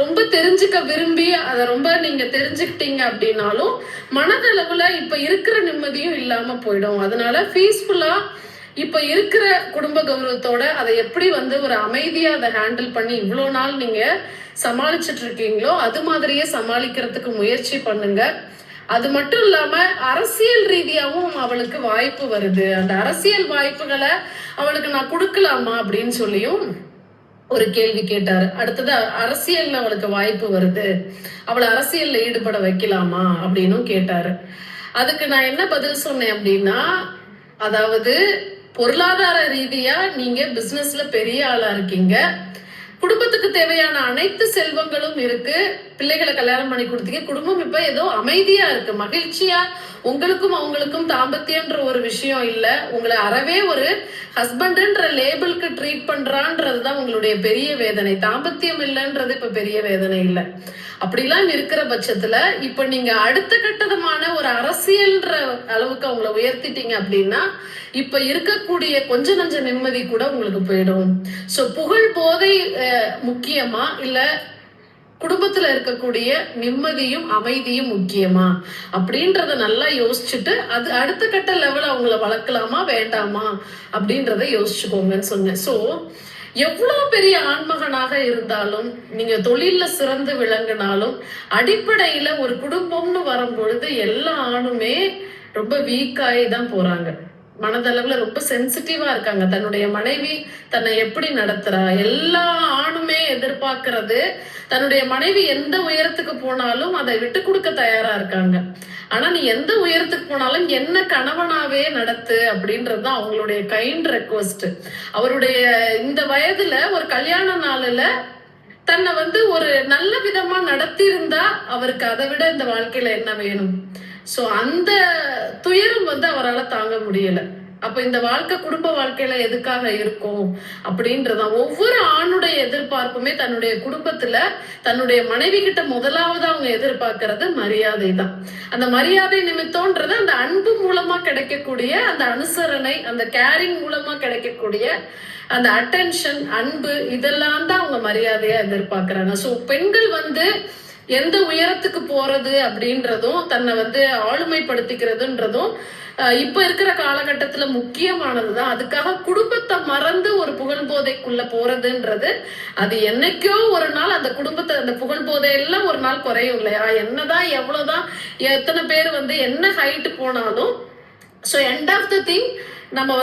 ரொம்ப தெரிஞ்சுக்க விரும்பி அதை ரொம்ப நீங்க தெரிஞ்சுக்கிட்டீங்க அப்படின்னாலும் மனதளவுல இப்ப இருக்கிற நிம்மதியும் இல்லாம போயிடும். அதனால பீஸ்ஃபுல்லா இப்ப இருக்கிற குடும்ப கௌரவத்தோட அதை எப்படி ஒரு அமைதியா அதை ஹேண்டில் பண்ணி இவ்வளவு நாள் நீங்க சமாளிச்சுட்டு இருக்கீங்களோ அது மாதிரியே சமாளிக்கிறதுக்கு முயற்சி பண்ணுங்க. அது மட்டும் இல்லாம அரசியல் ரீதியாவும் அவளுக்கு வாய்ப்பு வருது. அந்த அரசியல் வாய்ப்புகளை அவளுக்கு நான் கொடுக்கலாமா அப்படின்னு சொல்லியும் ஒரு கேள்வி கேட்டாரு. அடுத்தது அரசியல்ல அவளுக்கு வாய்ப்பு வருது, அவளை அரசியல்ல ஈடுபட வைக்கலாமா அப்படின்னு கேட்டாரு. அதுக்கு நான் என்ன பதில் சொன்னேன் அப்படின்னா, அதாவது பொருளாதார ரீதியா நீங்க பிசினஸ்ல பெரிய ஆளா இருக்கீங்க, குடும்பத்துக்கு தேவையான அனைத்து செல்வங்களும் இருக்கு, பிள்ளைகளை கல்யாணம் பண்ணி கொடுத்தீங்க, குடும்பம் இப்ப ஏதோ அமைதியா இருக்கு, மகிழ்ச்சியா உங்களுக்கும் அவங்களுக்கும் தாம்பத்தியம்ன்ற ஒரு விஷயம் இல்ல, உங்களை அறவே ஒரு ஹஸ்பண்ட்ன்ற லேபிளுக்கு ட்ரீட் பண்றான்றதுதான் உங்களுடைய பெரிய வேதனை. தாம்பத்தியம் இல்லைன்றது இப்ப பெரிய வேதனை இல்லை. அப்படிலாம் இருக்கிற பட்சத்துல இப்ப நீங்க அடுத்த கட்டமான ஒரு அரசியல்ன்ற அளவுக்கு அவங்களை உயர்த்திட்டீங்க அப்படின்னா இப்ப இருக்கக்கூடிய கொஞ்ச நஞ்ச நிம்மதி கூட உங்களுக்கு போயிடும். சோ புகழ் போதை முக்கியமா இல்ல குடும்பத்துல இருக்கக்கூடிய நிம்மதியும் அமைதியும் முக்கியமா அப்படின்றத நல்லா யோசிச்சுட்டு அது அடுத்த கட்ட லெவல் அவங்கள வளர்க்கலாமா வேண்டாமா அப்படின்றத யோசிச்சுக்கோங்கன்னு சொன்னேன். சோ எவ்வளவு பெரிய ஆண்மகனாக இருந்தாலும் நீங்க தொழில்ல சிறந்து விளங்கினாலும் அடிப்படையில ஒரு குடும்பம்னு வரும்பொழுது எல்லா ஆணுமே ரொம்ப வீக்காயி தான் போறாங்க. மனதளவுல ரொம்ப சென்சிட்டிவா இருக்காங்க. தன்னுடைய மனைவி தன்னை எப்படி நடத்துறா, எல்லா ஆணுமே எதிர்பார்க்கறது தன்னுடைய மனைவி எந்த உயரத்துக்கு போனாலும் அதை விட்டு கொடுக்க தயாரா இருக்காங்க. ஆனா நீ எந்த உயரத்துக்கு போனாலும் என்ன கணவனாவே நடத்து அப்படின்றதுதான் அவங்களுடைய கைண்ட் ரெக்வஸ்ட். அவருடைய இந்த வயதுல ஒரு கல்யாண நாளில தன்னை ஒரு நல்ல விதமா நடத்தி இருந்தா அவருக்கு அதை விட இந்த வாழ்க்கையில என்ன வேணும்? சோ அந்த துயரம் அவரால் தாங்க முடியல. அப்ப இந்த வாழ்க்கை குடும்ப வாழ்க்கையில எதுக்காக இருக்கும் அப்படின்றதான் ஒவ்வொரு ஆணுடைய எதிர்பார்ப்புமே தன்னுடைய குடும்பத்துல தன்னுடைய மனைவி கிட்ட முதலாவது அவங்க எதிர்பார்க்கறது மரியாதை தான். அந்த மரியாதை நிமித்தம்ன்றது அந்த அன்பு மூலமா கிடைக்கக்கூடிய அந்த அனுசரணை, அந்த கேரிங் மூலமா கிடைக்கக்கூடிய அந்த அட்டென்ஷன், அன்பு, இதெல்லாம் தான் அவங்க மரியாதையா எதிர்பார்க்கறாங்க. சோ பெண்கள் எந்த உயரத்துக்கு போறது அப்படின்றதும் தன்னை ஆளுமைப்படுத்திக்கிறதுன்றதும் இப்ப இருக்கிற காலகட்டத்துல முக்கியமானதுதான். அதுக்காக குடும்பத்தை மறந்து ஒரு புகழ் போதைக்குள்ள போறதுன்றது அது என்னைக்கோ ஒரு நாள் அந்த குடும்பத்தை அந்த புகழ் போதையெல்லாம் ஒரு நாள் குறையும் இல்லையா? என்னதான் எவ்வளவுதான் எத்தனை பேர் என்ன ஹைட் போனாலும் so end of the thing நம்ம